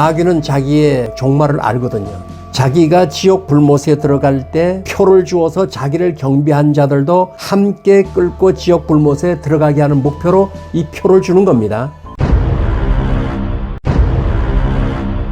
마귀는 자기의 종말을 알거든요. 자기가 지옥 불못에 들어갈 때 표를 주어서 자기를 경배한 자들도 함께 끌고 지옥 불못에 들어가게 하는 목표로 이 표를 주는 겁니다.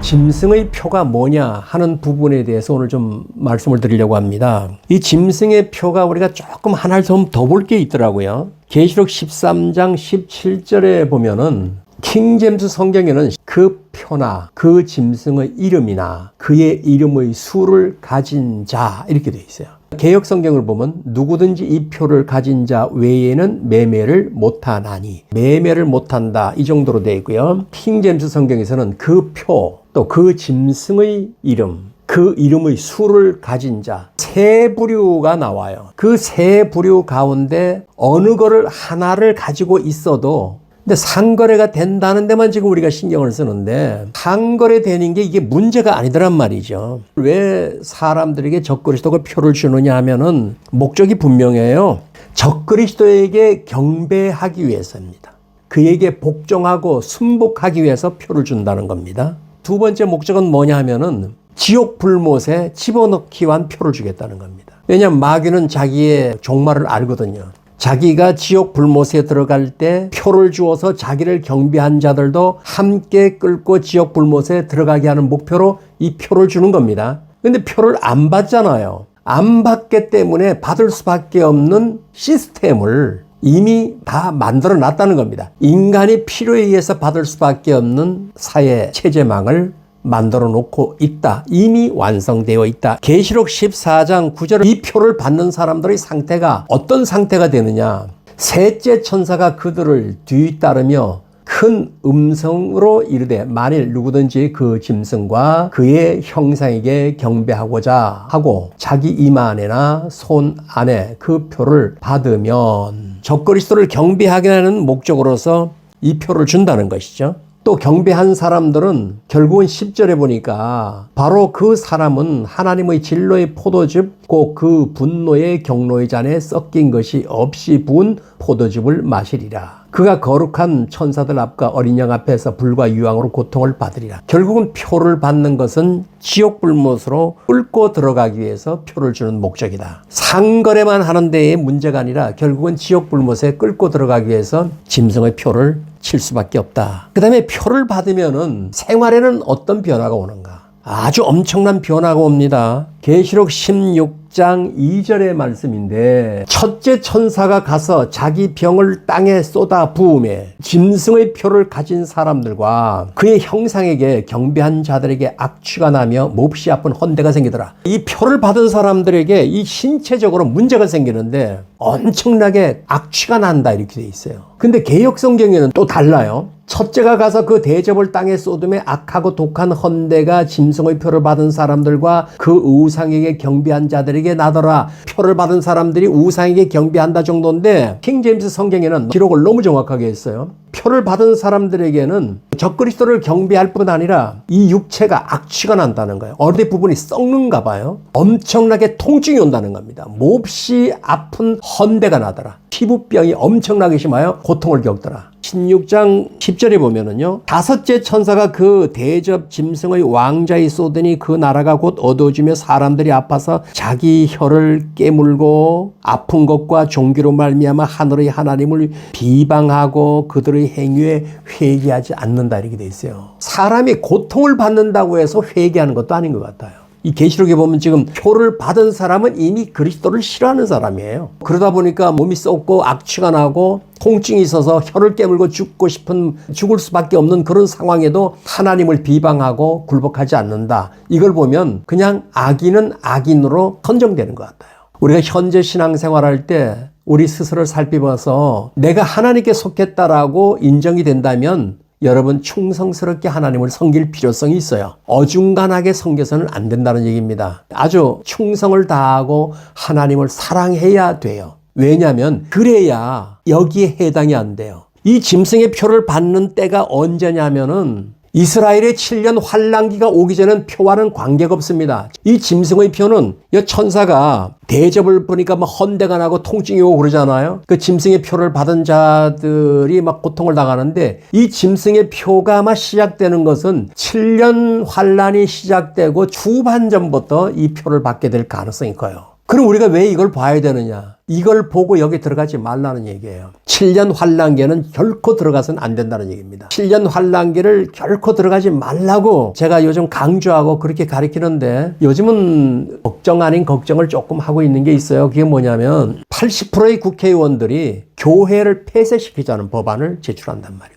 짐승의 표가 뭐냐 하는 부분에 대해서 오늘 좀 말씀을 드리려고 합니다. 이 짐승의 표가 우리가 조금 하나를 좀 더 볼 게 있더라고요. 계시록 13장 17절에 보면은 킹제임스 성경에는 그 표나 그 짐승의 이름이나 그의 이름의 수를 가진 자 이렇게 되어 있어요. 개역 성경을 보면 누구든지 이 표를 가진 자 외에는 매매를 못하나니, 매매를 못한다 이 정도로 되어 있고요. 킹제임스 성경에서는 그 표, 또 그 짐승의 이름, 그 이름의 수를 가진 자, 세 부류가 나와요. 그 세 부류 가운데 어느 거를 하나를 가지고 있어도 근데 상거래가 된다는 데만 지금 우리가 신경을 쓰는데 상거래 되는 게 이게 문제가 아니더란 말이죠. 왜 사람들에게 적그리스도가 표를 주느냐 하면은 목적이 분명해요. 적그리스도에게 경배하기 위해서입니다. 그에게 복종하고 순복하기 위해서 표를 준다는 겁니다. 두 번째 목적은 뭐냐 하면은 지옥 불못에 집어넣기 위한 표를 주겠다는 겁니다. 왜냐하면 마귀는 자기의 종말을 알거든요. 자기가 지옥 불못에 들어갈 때 표를 주어서 자기를 경배한 자들도 함께 끌고 지옥 불못에 들어가게 하는 목표로 이 표를 주는 겁니다. 근데 표를 안 받잖아요. 안 받기 때문에 받을 수밖에 없는 시스템을 이미 다 만들어 놨다는 겁니다. 인간이 필요에 의해서 받을 수밖에 없는 사회 체제망을 만들어 놓고 있다. 이미 완성되어 있다. 계시록 14장 9절 이 표를 받는 사람들의 상태가 어떤 상태가 되느냐. 셋째 천사가 그들을 뒤따르며 큰 음성으로 이르되 만일 누구든지 그 짐승과 그의 형상에게 경배하고자 하고 자기 이마 안에나 손 안에 그 표를 받으면 적그리스도를 경배하게 하는 목적으로서 이 표를 준다는 것이죠. 또 경배한 사람들은 결국은 10절에 보니까 바로 그 사람은 하나님의 진로의 포도즙 곧 그 분노의 경로의 잔에 섞인 것이 없이 부은 포도즙을 마시리라. 그가 거룩한 천사들 앞과 어린 양 앞에서 불과 유황으로 고통을 받으리라. 결국은 표를 받는 것은 지옥 불못으로 끌고 들어가기 위해서 표를 주는 목적이다. 상거래만 하는 데에 문제가 아니라 결국은 지옥 불못에 끌고 들어가기 위해서 짐승의 표를 칠 수밖에 없다. 그 다음에 표를 받으면은 생활에는 어떤 변화가 오는가? 아주 엄청난 변화가 옵니다. 계시록 16장 2절의 말씀인데 첫째 천사가 가서 자기 병을 땅에 쏟아 부음에 짐승의 표를 가진 사람들과 그의 형상에게 경배한 자들에게 악취가 나며 몹시 아픈 헌대가 생기더라. 이 표를 받은 사람들에게 이 신체적으로 문제가 생기는데 엄청나게 악취가 난다 이렇게 돼 있어요. 근데 개역 성경에는 또 달라요. 첫째가 가서 그 대접을 땅에 쏟음에 악하고 독한 헌대가 짐승의 표를 받은 사람들과 그 우상에게 경배한 자들에게 나더라. 표를 받은 사람들이 우상에게 경배한다 정도인데 킹제임스 성경에는 기록을 너무 정확하게 했어요. 표를 받은 사람들에게는 적그리스도를 경배할 뿐 아니라 이 육체가 악취가 난다는 거예요. 어디 부분이 썩는가 봐요. 엄청나게 통증이 온다는 겁니다. 몹시 아픈 헌대가 나더라. 피부병이 엄청나게 심하여 고통을 겪더라. 16장 10절에 보면은요. 다섯째 천사가 그 대접 짐승의 왕자에 쏟으니 그 나라가 곧 어두워지며 사람들이 아파서 자기 혀를 깨물고 아픈 것과 종기로 말미암아 하늘의 하나님을 비방하고 그들의 행위에 회개하지 않는다 이렇게 돼 있어요. 사람이 고통을 받는다고 해서 회개하는 것도 아닌 것 같아요. 이 계시록에 보면 지금 표를 받은 사람은 이미 그리스도를 싫어하는 사람이에요. 그러다 보니까 몸이 썩고 악취가 나고 통증이 있어서 혀를 깨물고 죽을 수밖에 없는 그런 상황에도 하나님을 비방하고 굴복하지 않는다. 이걸 보면 그냥 악인은 악인으로 선정되는 것 같아요. 우리가 현재 신앙생활할 때 우리 스스로를 살펴봐서 내가 하나님께 속했다라고 인정이 된다면 여러분 충성스럽게 하나님을 섬길 필요성이 있어요. 어중간하게 섬겨서는 안 된다는 얘기입니다. 아주 충성을 다하고 하나님을 사랑해야 돼요. 왜냐하면 그래야 여기에 해당이 안 돼요. 이 짐승의 표를 받는 때가 언제냐면은 이스라엘의 7년 환란기가 오기 전엔 표와는 관계가 없습니다. 이 짐승의 표는 이 천사가 대접을 보니까 막 헌대가 나고 통증이 오고 그러잖아요. 그 짐승의 표를 받은 자들이 막 고통을 당하는데 이 짐승의 표가 막 시작되는 것은 7년 환란이 시작되고 중반전부터 이 표를 받게 될 가능성이 커요. 그럼 우리가 왜 이걸 봐야 되느냐? 이걸 보고 여기 들어가지 말라는 얘기예요. 7년 환란기에는 결코 들어가서는 안 된다는 얘기입니다. 7년 환란기를 결코 들어가지 말라고 제가 요즘 강조하고 그렇게 가르치는데 요즘은 걱정 아닌 걱정을 조금 하고 있는 게 있어요. 그게 뭐냐면 80%의 국회의원들이 교회를 폐쇄시키자는 법안을 제출한단 말이에요.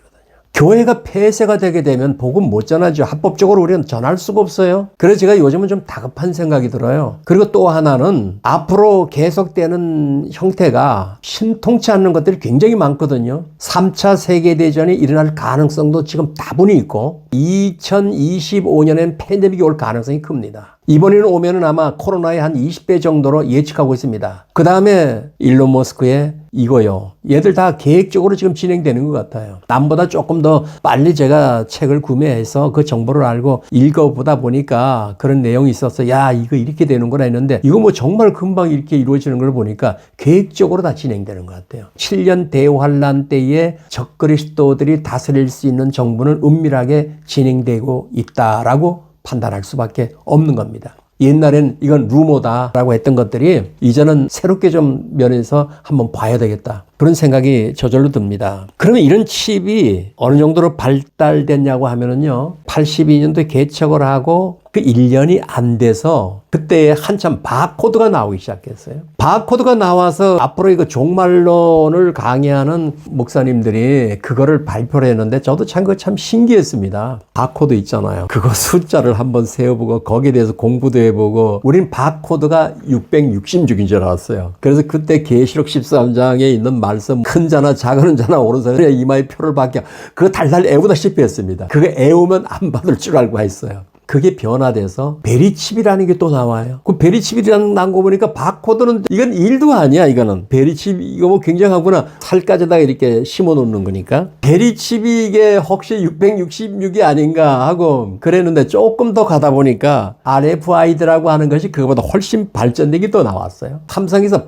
교회가 폐쇄가 되게 되면 복음 못 전하죠. 합법적으로 우리는 전할 수가 없어요. 그래서 제가 요즘은 좀 다급한 생각이 들어요. 그리고 또 하나는 앞으로 계속되는 형태가 신통치 않는 것들이 굉장히 많거든요. 3차 세계대전이 일어날 가능성도 지금 다분히 있고 2025년엔 팬데믹이 올 가능성이 큽니다. 이번에는 오면은 아마 코로나의 한 20배 정도로 예측하고 있습니다. 그 다음에 일론 머스크의 이거요. 얘들 다 계획적으로 지금 진행되는 것 같아요. 남보다 조금 더 빨리 제가 책을 구매해서 그 정보를 알고 읽어보다 보니까 그런 내용이 있어서 야, 이거 이렇게 되는구나 했는데 이거 뭐 정말 금방 이렇게 이루어지는 걸 보니까 계획적으로 다 진행되는 것 같아요. 7년 대환란 때에 적그리스도들이 다스릴 수 있는 정부는 은밀하게 진행되고 있다라고 판단할 수밖에 없는 겁니다. 옛날엔 이건 루머다라고 했던 것들이 이제는 새롭게 좀 면에서 한번 봐야 되겠다. 그런 생각이 저절로 듭니다. 그러면 이런 칩이 어느 정도로 발달됐냐고 하면은요, 82년도에 개척을 하고 그 1년이 안 돼서 그때 한참 바코드가 나오기 시작했어요. 바코드가 나와서 앞으로 이거 종말론을 강의하는 목사님들이 그거를 발표를 했는데 저도 참 그거 참 신기했습니다. 바코드 있잖아요. 그거 숫자를 한번 세어보고 거기에 대해서 공부도 해보고 우린 바코드가 666인 줄 알았어요. 그래서 그때 계시록 13장에 있는 말씀 큰 자나 작은 자나 오른손에 이마에 표를 받게 그거 달달 애우다시피 했습니다. 그거 애우면 안 받을 줄 알고 했어요. 그게 변화돼서 베리칩이라는 게 또 나와요. 그 베리칩이라는 난 거 보니까 바코드는 이건 일도 아니야. 이거는 베리칩 이거 뭐 굉장하구나. 살까지다가 이렇게 심어 놓는 거니까 베리칩이 이게 혹시 666이 아닌가 하고 그랬는데 조금 더 가다 보니까 RFID라고 하는 것이 그거보다 훨씬 발전된 게 또 나왔어요. 삼성에서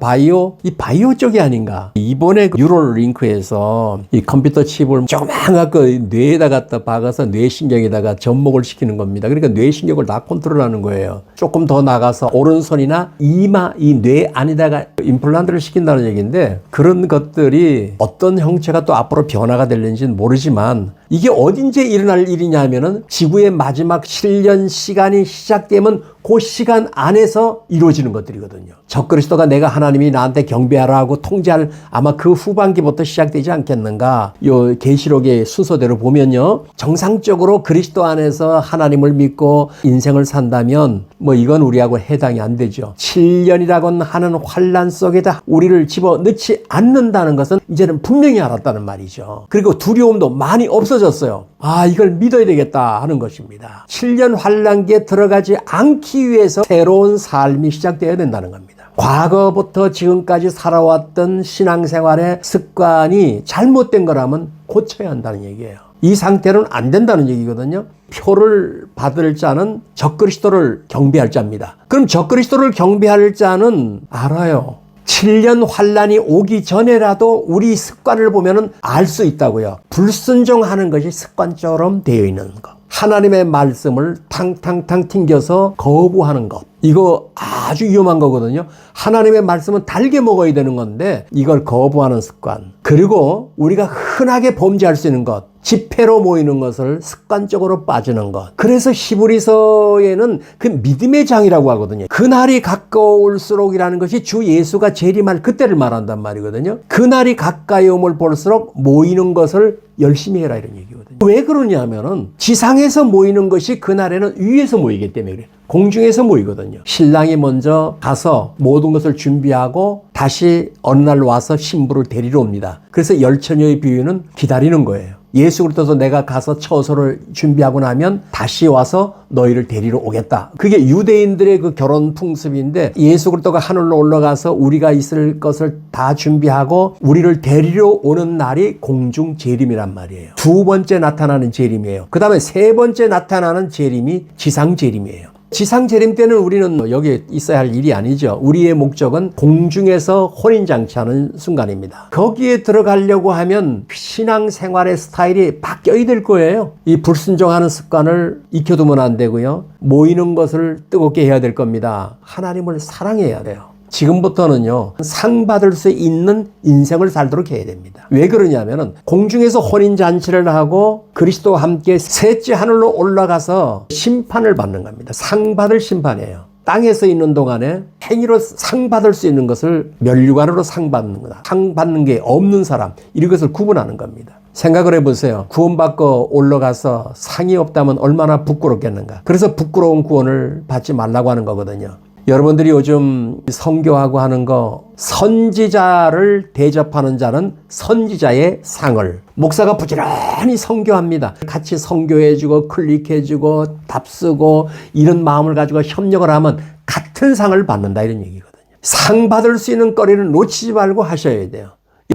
이 바이오 쪽이 아닌가. 이번에 그 뉴럴링크에서 이 컴퓨터 칩을 조그만 거 뇌에다 갖다 박아서 뇌신경에다가 접목을 시키는 겁니다. 그러니까 뇌신경을 다 컨트롤하는 거예요. 조금 더 나가서 오른손이나 이마, 이 뇌 안에다가 임플란트를 시킨다는 얘기인데 그런 것들이 어떤 형체가 또 앞으로 변화가 될는지는 모르지만 이게 어딘지 일어날 일이냐 하면은 지구의 마지막 7년 시간이 시작되면 그 시간 안에서 이루어지는 것들이거든요. 적그리스도가 내가 하나님이 나한테 경배하라 하고 통제할 아마 그 후반기부터 시작되지 않겠는가. 요 계시록의 순서대로 보면요. 정상적으로 그리스도 안에서 하나님을 믿고 인생을 산다면 뭐 이건 우리하고 해당이 안 되죠. 7년이라고 하는 환란 속에다 우리를 집어넣지 않는다는 것은 이제는 분명히 알았다는 말이죠. 그리고 두려움도 많이 없어졌어요. 아, 이걸 믿어야 되겠다 하는 것입니다. 7년 환란기에 들어가지 않기 위해서 새로운 삶이 시작되어야 된다는 겁니다. 과거부터 지금까지 살아왔던 신앙생활의 습관이 잘못된 거라면 고쳐야 한다는 얘기예요. 이 상태로는 안 된다는 얘기거든요. 표를 받을 자는 적그리스도를 경배할 자입니다. 그럼 적그리스도를 경배할 자는 알아요. 7년 환란이 오기 전에라도 우리 습관을 보면은 알 수 있다고요. 불순종하는 것이 습관처럼 되어 있는 것. 하나님의 말씀을 탕탕탕 튕겨서 거부하는 것. 이거 아주 위험한 거거든요. 하나님의 말씀은 달게 먹어야 되는 건데 이걸 거부하는 습관. 그리고 우리가 흔하게 범죄할 수 있는 것. 집회로 모이는 것을 습관적으로 빠지는 것. 그래서 히브리서에는 그 믿음의 장이라고 하거든요. 그날이 가까울수록이라는 것이 주 예수가 재림할 그때를 말한단 말이거든요. 그날이 가까이 오면 볼수록 모이는 것을 열심히 해라 이런 얘기거든요. 왜 그러냐 하면은 지상에서 모이는 것이 그날에는 위에서 모이기 때문에 그래요. 공중에서 모이거든요. 신랑이 먼저 가서 모든 것을 준비하고 다시 어느 날 와서 신부를 데리러 옵니다. 그래서 열처녀의 비유는 기다리는 거예요. 예수 그리스도서 내가 가서 처소를 준비하고 나면 다시 와서 너희를 데리러 오겠다. 그게 유대인들의 그 결혼 풍습인데 예수 그리스도가 하늘로 올라가서 우리가 있을 것을 다 준비하고 우리를 데리러 오는 날이 공중 재림이란 말이에요. 두 번째 나타나는 재림이에요. 그 다음에 세 번째 나타나는 재림이 지상 재림이에요. 지상 재림 때는 우리는 여기에 있어야 할 일이 아니죠. 우리의 목적은 공중에서 혼인잔치하는 순간입니다. 거기에 들어가려고 하면 신앙생활의 스타일이 바뀌어야 될 거예요. 이 불순종하는 습관을 익혀두면 안 되고요. 모이는 것을 뜨겁게 해야 될 겁니다. 하나님을 사랑해야 돼요. 지금부터는요, 상 받을 수 있는 인생을 살도록 해야 됩니다. 왜 그러냐면은 공중에서 혼인잔치를 하고 그리스도와 함께 셋째 하늘로 올라가서 심판을 받는 겁니다. 상 받을 심판이에요. 땅에서 있는 동안에 행위로 상 받을 수 있는 것을 면류관으로 상 받는 거다. 상 받는 게 없는 사람, 이것을 구분하는 겁니다. 생각을 해보세요. 구원받고 올라가서 상이 없다면 얼마나 부끄럽겠는가. 그래서 부끄러운 구원을 받지 말라고 하는 거거든요. 여러분들이 요즘 선교하고 하는 거, 선지자를 대접하는 자는 선지자의 상을, 목사가 부지런히 선교합니다. 같이 선교해주고 클릭해주고 답 쓰고 이런 마음을 가지고 협력을 하면 같은 상을 받는다, 이런 얘기거든요. 상 받을 수 있는 거리를 놓치지 말고 하셔야 돼요.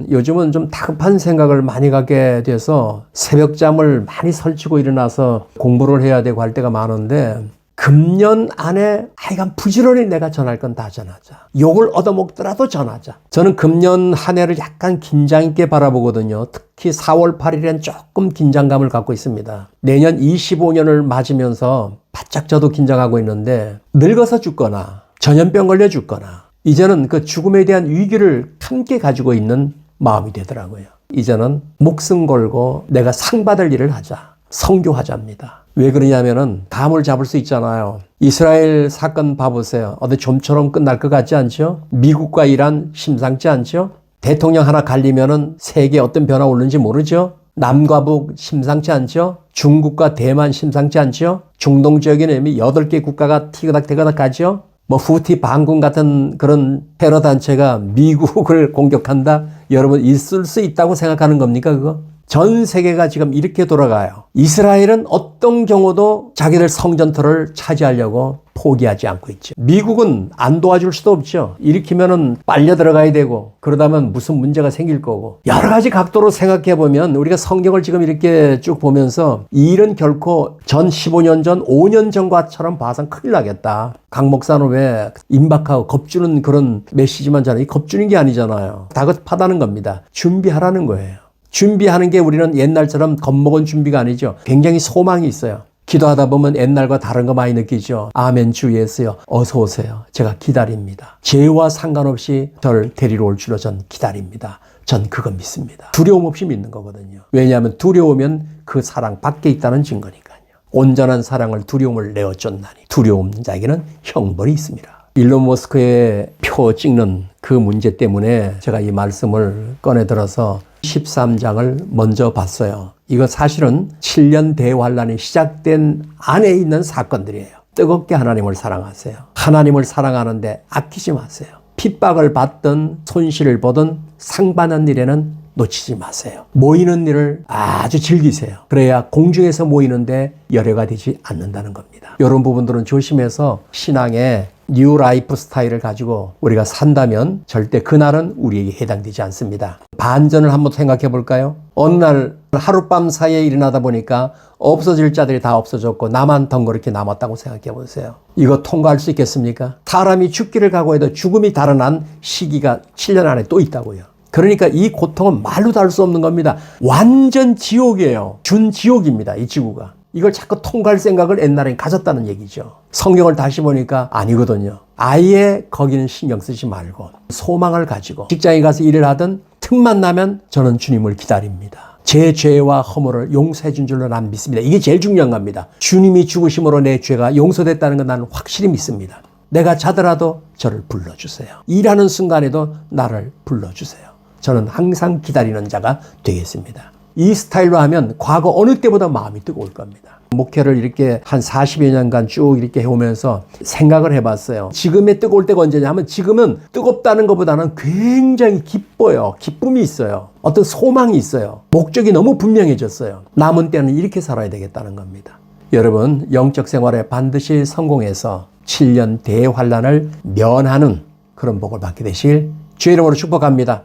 요즘은 좀 다급한 생각을 많이 갖게 돼서 새벽잠을 많이 설치고 일어나서 공부를 해야 되고 할 때가 많은데, 금년 안에 하여간 부지런히 내가 전할 건 다 전하자. 욕을 얻어먹더라도 전하자. 저는 금년 한 해를 약간 긴장 있게 바라보거든요. 특히 4월 8일엔 조금 긴장감을 갖고 있습니다. 내년 25년을 맞으면서 바짝 저도 긴장하고 있는데, 늙어서 죽거나 전염병 걸려 죽거나 이제는 그 죽음에 대한 위기를 함께 가지고 있는 마음이 되더라고요. 이제는 목숨 걸고 내가 상 받을 일을 하자. 선교하자입니다. 왜 그러냐면은 감을 잡을 수 있잖아요. 이스라엘 사건 봐보세요. 어디 좀처럼 끝날 것 같지 않죠? 미국과 이란 심상치 않죠? 대통령 하나 갈리면은 세계에 어떤 변화 오는지 모르죠? 남과 북 심상치 않죠? 중국과 대만 심상치 않죠? 중동 지역에는 이미 8개 국가가 티그닥태그닥 가죠? 후티 반군 같은 그런 테러 단체가 미국을 공격한다? 여러분 있을 수 있다고 생각하는 겁니까, 그거? 전 세계가 지금 이렇게 돌아가요. 이스라엘은 어떤 경우도 자기들 성전터를 차지하려고 포기하지 않고 있죠. 미국은 안 도와줄 수도 없죠. 일으키면은 빨려 들어가야 되고, 그러다면 무슨 문제가 생길 거고. 여러 가지 각도로 생각해 보면 우리가 성경을 지금 이렇게 쭉 보면서 이 일은 결코 전 15년 전, 5년 전과처럼 봐선 큰일 나겠다. 강 목사는 왜 임박하고 겁주는 그런 메시지만 전해? 겁주는 게 아니잖아요. 다급하다는 겁니다. 준비하라는 거예요. 준비하는 게 우리는 옛날처럼 겁먹은 준비가 아니죠. 굉장히 소망이 있어요. 기도하다 보면 옛날과 다른 거 많이 느끼죠. 아멘 주 예수여 어서 오세요. 제가 기다립니다. 죄와 상관없이 저를 데리러 올 줄로 전 기다립니다. 전 그거 믿습니다. 두려움 없이 믿는 거거든요. 왜냐하면 두려우면 그 사랑 밖에 있다는 증거니까요. 온전한 사랑을 두려움을 내어 쫓나니 두려움 자에게는 형벌이 있습니다. 일론 머스크의 표 찍는 그 문제 때문에 제가 이 말씀을 꺼내 들어서 13장을 먼저 봤어요. 이거 사실은 7년 대환란이 시작된 안에 있는 사건들이에요. 뜨겁게 하나님을 사랑하세요. 하나님을 사랑하는데 아끼지 마세요. 핍박을 받든 손실을 보든 상 받는 일에는 놓치지 마세요. 모이는 일을 아주 즐기세요. 그래야 공중에서 모이는데 열애가 되지 않는다는 겁니다. 이런 부분들은 조심해서 신앙의 뉴 라이프 스타일을 가지고 우리가 산다면 절대 그날은 우리에게 해당되지 않습니다. 반전을 한번 생각해 볼까요? 어느 날 하룻밤 사이에 일어나다 보니까 없어질 자들이 다 없어졌고 나만 덩그렇게 남았다고 생각해 보세요. 이거 통과할 수 있겠습니까? 사람이 죽기를 각오해도 죽음이 달아난 시기가 7년 안에 또 있다고요. 그러니까 이 고통은 말로 다룰 수 없는 겁니다. 완전 지옥이에요. 준지옥입니다. 이 지구가. 이걸 자꾸 통과할 생각을 옛날엔 가졌다는 얘기죠. 성경을 다시 보니까 아니거든요. 아예 거기는 신경 쓰지 말고 소망을 가지고 직장에 가서 일을 하든 틈만 나면 저는 주님을 기다립니다. 제 죄와 허물을 용서해 준 줄로 난 믿습니다. 이게 제일 중요한 겁니다. 주님이 죽으심으로 내 죄가 용서됐다는 건 나는 확실히 믿습니다. 내가 자더라도 저를 불러주세요. 일하는 순간에도 나를 불러주세요. 저는 항상 기다리는 자가 되겠습니다. 이 스타일로 하면 과거 어느 때보다 마음이 뜨거울 겁니다. 목회를 이렇게 한 40여 년간 쭉 이렇게 해오면서 생각을 해봤어요. 지금의 뜨거울 때가 언제냐 하면 지금은 뜨겁다는 것보다는 굉장히 기뻐요. 기쁨이 있어요. 어떤 소망이 있어요. 목적이 너무 분명해졌어요. 남은 때는 이렇게 살아야 되겠다는 겁니다. 여러분, 영적 생활에 반드시 성공해서 7년 대환란을 면하는 그런 복을 받게 되실 주의 이름으로 축복합니다.